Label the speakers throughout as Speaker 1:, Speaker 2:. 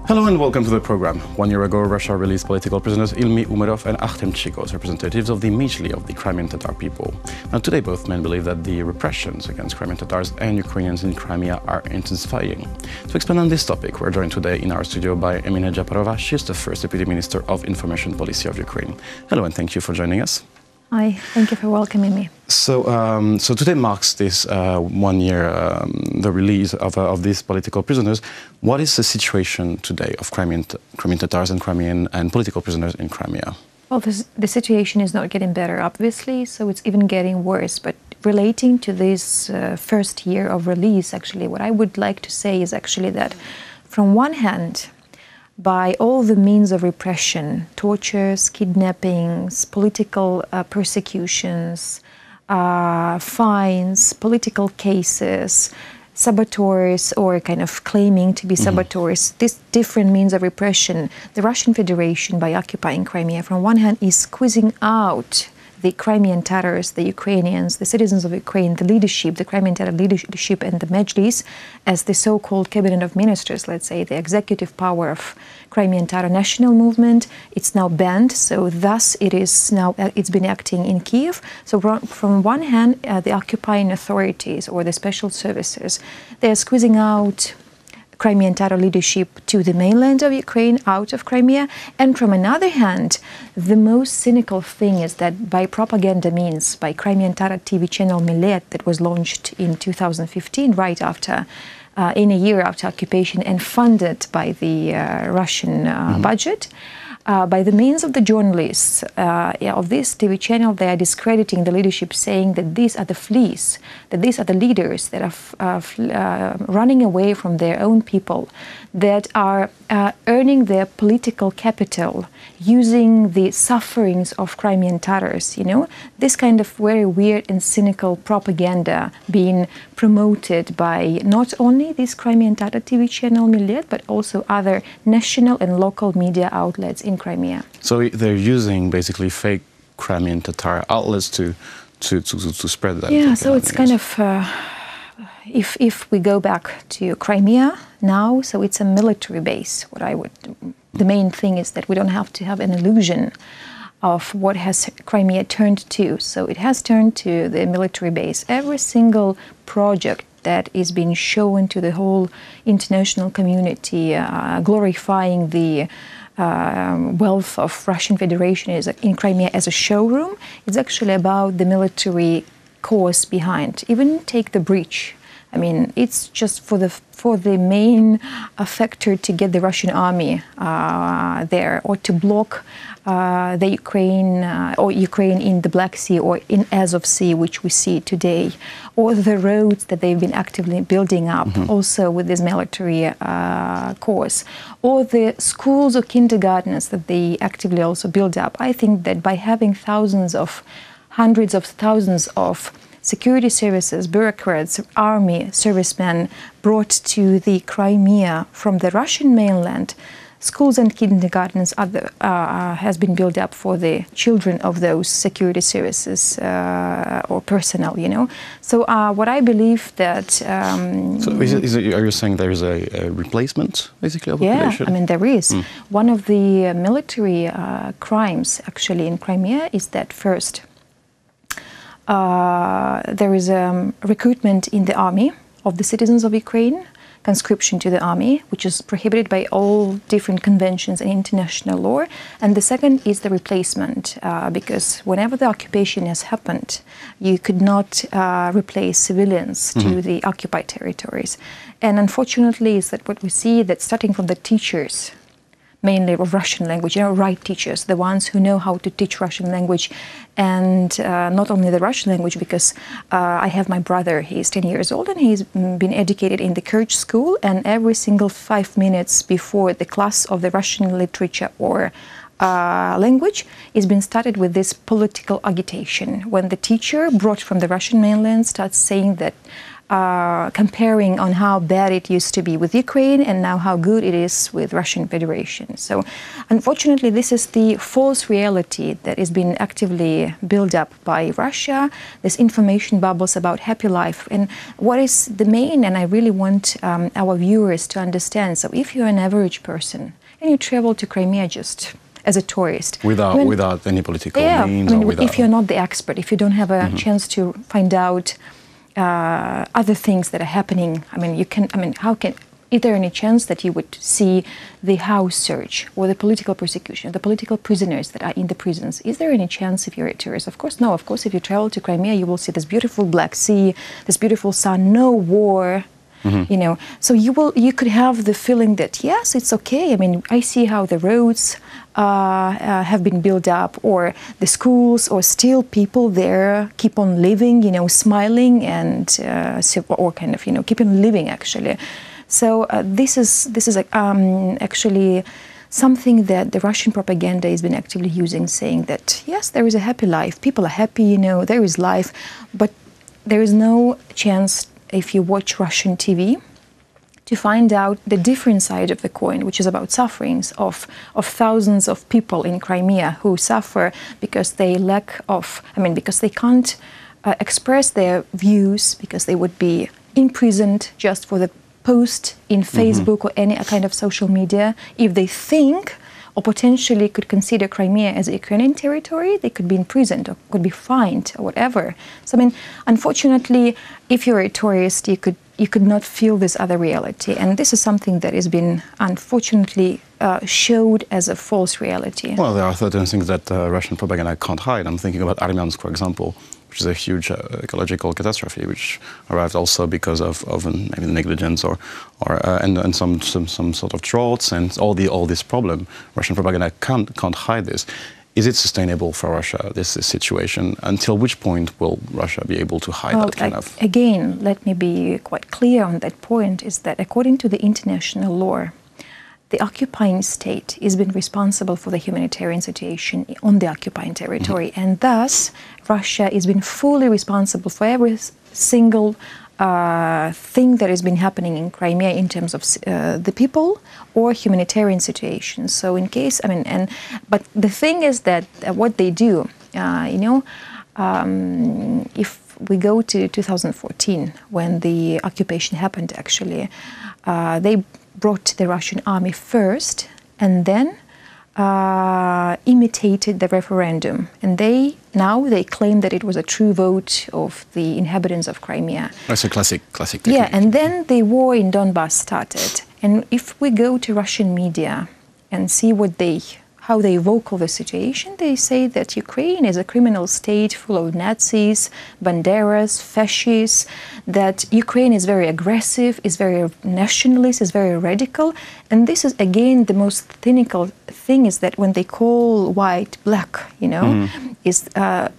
Speaker 1: Hello and welcome to the program. 1 year ago, Russia released political prisoners Ilmi Umerov and Artem Chikov, representatives of the Mejli of the Crimean Tatar people. Now, today, both men believe that the repressions against Crimean Tatars and Ukrainians in Crimea are intensifying. To expand on this topic, we're joined today in our studio by Emene Джапарова. She's the first Deputy Minister of Information Policy of Ukraine. Hello and thank you for joining us.
Speaker 2: Hi, thank you for welcoming me.
Speaker 1: So today marks this 1 year, the release of these political prisoners. What is the situation today of Crimean Tatars and Crimean and political prisoners in Crimea?
Speaker 2: Well, the situation is not getting better, obviously, so it's even getting worse. But relating to this first year of release, actually, what I would like to say is actually that, from one hand, by all the means of repression, tortures, kidnappings, political persecutions, fines, political cases, saboteurs or kind of claiming to be saboteurs, these different means of repression, the Russian Federation, by occupying Crimea, from one hand, is squeezing out the Crimean Tatars, the Ukrainians, the citizens of Ukraine, the leadership, the Crimean Tatar leadership and the Mejlis, as the so-called cabinet of ministers, let's say, the executive power of Crimean Tatar national movement. It's now banned, so thus it's been acting in Kiev. So from one hand, the occupying authorities or the special services, they are squeezing out Crimean Tatar leadership to the mainland of Ukraine, out of Crimea. And from another hand, the most cynical thing is that by propaganda means, by Crimean Tatar TV channel Millet that was launched in 2015, right after, in a year after occupation and funded by the Russian budget, by the means of the journalists of this TV channel, they are discrediting the leadership, saying that these are the fleas, that these are the leaders that are running away from their own people, that are earning their political capital using the sufferings of Crimean Tatars, you know, this kind of very weird and cynical propaganda being promoted by not only this Crimean Tatar TV channel Millet, but also other national and local media outlets in Crimea.
Speaker 1: So they're using basically fake Crimean Tatar outlets to spread that.
Speaker 2: Yeah, so it's kind of, if we go back to Crimea now, so it's a military base. The main thing is that we don't have to have an illusion of what has Crimea turned to. So it has turned to the military base. Every single project that is being shown to the whole international community, glorifying the wealth of Russian Federation in Crimea as a showroom, it's actually about the military cause behind. Even take the breach. I mean, it's just for the main factor to get the Russian army there, or to block the Ukraine in the Black Sea or in Azov Sea, which we see today, or the roads that they've been actively building up, also with this military cause, or the schools or kindergartens that they actively also build up. I think that by having hundreds of thousands of security services, bureaucrats, army, servicemen brought to the Crimea from the Russian mainland, schools and kindergartens has been built up for the children of those security services or personnel, you know. So what I believe that...
Speaker 1: so are you saying there is a replacement, basically, of population?
Speaker 2: Yeah, I mean, there is. One of the military crimes, actually, in Crimea is that first, there is recruitment in the army of the citizens of Ukraine, conscription to the army, which is prohibited by all different conventions and international law. And the second is the replacement, because whenever the occupation has happened, you could not replace civilians to the occupied territories. And unfortunately, is that what we see, that starting from the teachers, mainly of Russian language, right teachers, the ones who know how to teach Russian language, and not only the Russian language, because I have my brother, he's 10 years old, and he's been educated in the Kerch school, and every single 5 minutes before the class of the Russian literature or language is being started with this political agitation, when the teacher brought from the Russian mainland starts saying that comparing on how bad it used to be with Ukraine and now how good it is with Russian Federation. So unfortunately, this is the false reality that is being actively built up by Russia, this information bubbles about happy life. And what is the main, and I really want our viewers to understand, so if you're an average person and you travel to Crimea just as a tourist.
Speaker 1: Without any political means?
Speaker 2: I mean, if you're not the expert, if you don't have a chance to find out other things that are happening, is there any chance that you would see the house search or the political persecution, the political prisoners that are in the prisons? Is there any chance if you're a tourist? Of course, no. Of course, if you travel to Crimea, you will see this beautiful Black Sea, this beautiful sun, no war. You know, so you could have the feeling that yes, it's okay. I mean, I see how the roads have been built up, or the schools, or still people there keep on living, you know, smiling and or kind of, you know, keep on living actually. So this is actually something that the Russian propaganda has been actively using, saying that yes, there is a happy life, people are happy, you know, there is life, but there is no chance if you watch Russian TV to find out the different side of the coin, which is about sufferings of thousands of people in Crimea who suffer because they because they can't express their views, because they would be imprisoned just for the post in Facebook or any kind of social media. If they think or potentially could consider Crimea as a Ukrainian territory, they could be imprisoned or could be fined or whatever. So I mean, unfortunately, if you're a tourist, you could not feel this other reality, and this is something that has been unfortunately showed as a false reality.
Speaker 1: Well, there are certain things that Russian propaganda can't hide. I'm thinking about Armyansk, for example, which is a huge ecological catastrophe, which arrived also because of maybe negligence and some sort of droughts and all this problem. Russian propaganda can't hide this. Is it sustainable for Russia, this situation? Until which point will Russia be able to hide that kind of?
Speaker 2: Again, let me be quite clear on that point, is that according to the international law, the occupying state has been responsible for the humanitarian situation on the occupying territory, and thus Russia has been fully responsible for every single thing that has been happening in Crimea in terms of the people or humanitarian situation. So in case, but the thing is that what they do, if we go to 2014, when the occupation happened, actually, they brought the Russian army first and then imitated the referendum, and they claim that it was a true vote of the inhabitants of Crimea.
Speaker 1: That's a classic technique.
Speaker 2: Yeah, and then the war in Donbass started. And if we go to Russian media and see how they vocal the situation, they say that Ukraine is a criminal state full of Nazis, banderas, fascists, that Ukraine is very aggressive, is very nationalist, is very radical. And this is, again, the most cynical thing, is that when they call white black, is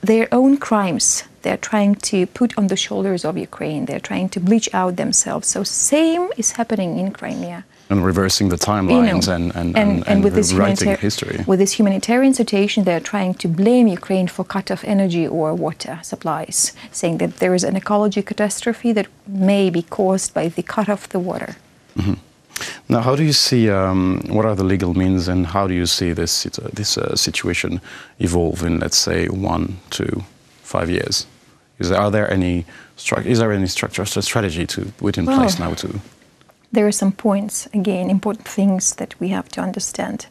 Speaker 2: their own crimes they're trying to put on the shoulders of Ukraine. They're trying to bleach out themselves. So same is happening in Crimea.
Speaker 1: And reversing the timelines and
Speaker 2: with this
Speaker 1: rewriting history.
Speaker 2: With this humanitarian situation, they're trying to blame Ukraine for cut-off energy or water supplies, saying that there is an ecology catastrophe that may be caused by the cut off the water.
Speaker 1: Now, how do you see, what are the legal means, and how do you see this situation evolve in, let's say, 1 to 5 years? Is there any strategy to put in place now to?
Speaker 2: There are some points, again, important things that we have to understand.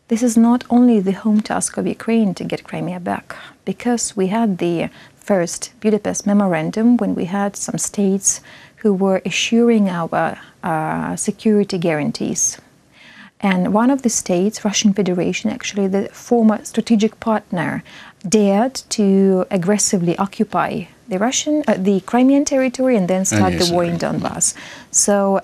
Speaker 2: This is not only the home task of Ukraine to get Crimea back, because we had the first Budapest Memorandum when we had some states who were assuring our security guarantees. And one of the states, Russian Federation, actually the former strategic partner, dared to aggressively occupy the Crimean territory and then start the war in Donbass. So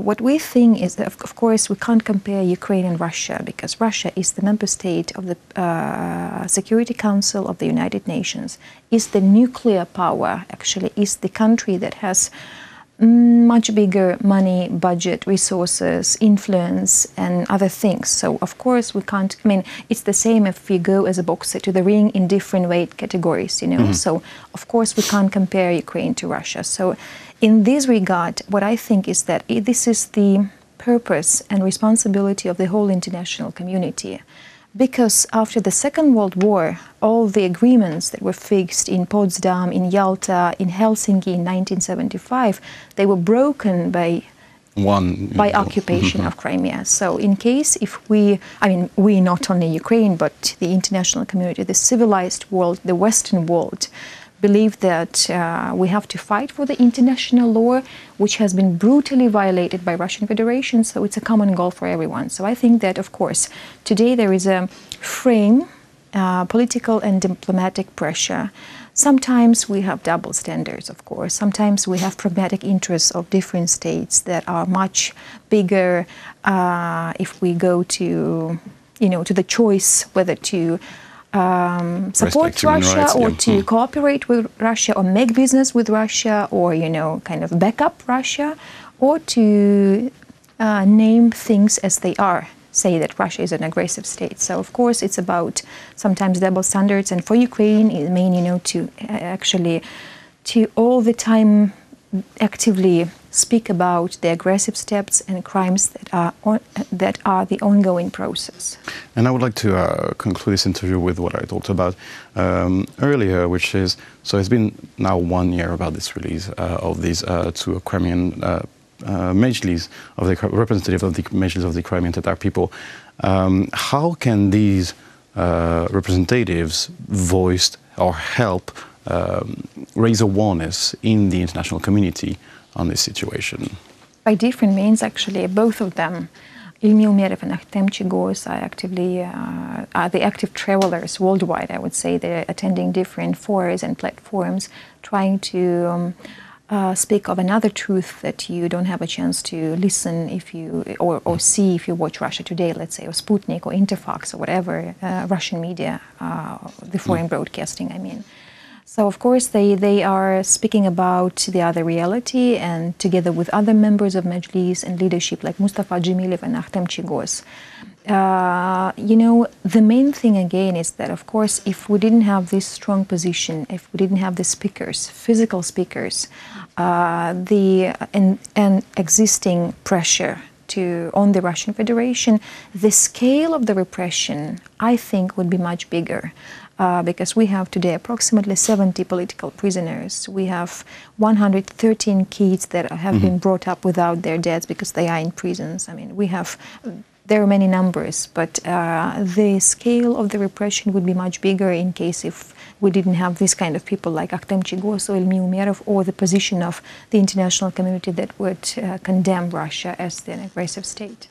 Speaker 2: what we think is that, of course, we can't compare Ukraine and Russia, because Russia is the member state of the Security Council of the United Nations, is the nuclear power, actually, is the country that has much bigger money, budget, resources, influence, and other things. So, of course, we can't, I mean, it's the same if you go as a boxer to the ring in different weight categories, you know. So, of course, we can't compare Ukraine to Russia. So, in this regard, what I think is that this is the purpose and responsibility of the whole international community. Because after the Second World War, all the agreements that were fixed in Potsdam, in Yalta, in Helsinki in 1975, they were broken by occupation of Crimea. So in case if we not only Ukraine, but the international community, the civilized world, the Western world, believe that we have to fight for the international law, which has been brutally violated by Russian Federation, so it's a common goal for everyone. So I think that, of course, today there is a frame, political and diplomatic pressure. Sometimes we have double standards, of course. Sometimes we have pragmatic interests of different states that are much bigger if we go to, you know, to the choice whether to support Russia or to cooperate with Russia or make business with Russia or, you know, kind of back up Russia or to name things as they are, say that Russia is an aggressive state. So, of course, it's about sometimes double standards. And for Ukraine, it means, you know, to actually to all the time actively speak about the aggressive steps and crimes that are the ongoing process.
Speaker 1: And I would like to conclude this interview with what I talked about earlier, which is, so it's been now 1 year about this release of these two Crimean Majlis, of the representative of the Majlis of the Crimean Tatar people. How can these representatives voice or help raise awareness in the international community on this situation?
Speaker 2: By different means, actually, both of them. Ilmi Umerov and Akhtem Chigos are the active travelers worldwide, I would say. They're attending different forums and platforms, trying to speak of another truth that you don't have a chance to listen if you or see if you watch Russia Today, let's say, or Sputnik or Interfax or whatever Russian media, the foreign broadcasting, I mean. So, of course, they are speaking about the other reality, and together with other members of Majlis and leadership like Mustafa Cemilov and Akhtem Chigos. You know, the main thing again is that, of course, if we didn't have this strong position, if we didn't have the speakers, physical speakers, and existing pressure on the Russian Federation, the scale of the repression, I think, would be much bigger. Because we have today approximately 70 political prisoners. We have 113 kids that have been brought up without their dads because they are in prisons. I mean, there are many numbers, but the scale of the repression would be much bigger in case if we didn't have this kind of people like Akhtem Chigos or Ilmi Umerov, or the position of the international community that would condemn Russia as an aggressive state.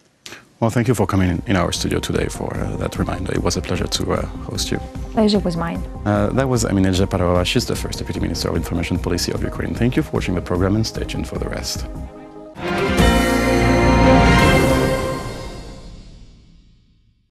Speaker 1: Well, thank you for coming in our studio today for that reminder. It was a pleasure to host you.
Speaker 2: Pleasure was mine.
Speaker 1: That was Emene Джапарова. She's the first Deputy Minister of Information Policy of Ukraine. Thank you for watching the program and stay tuned for the rest.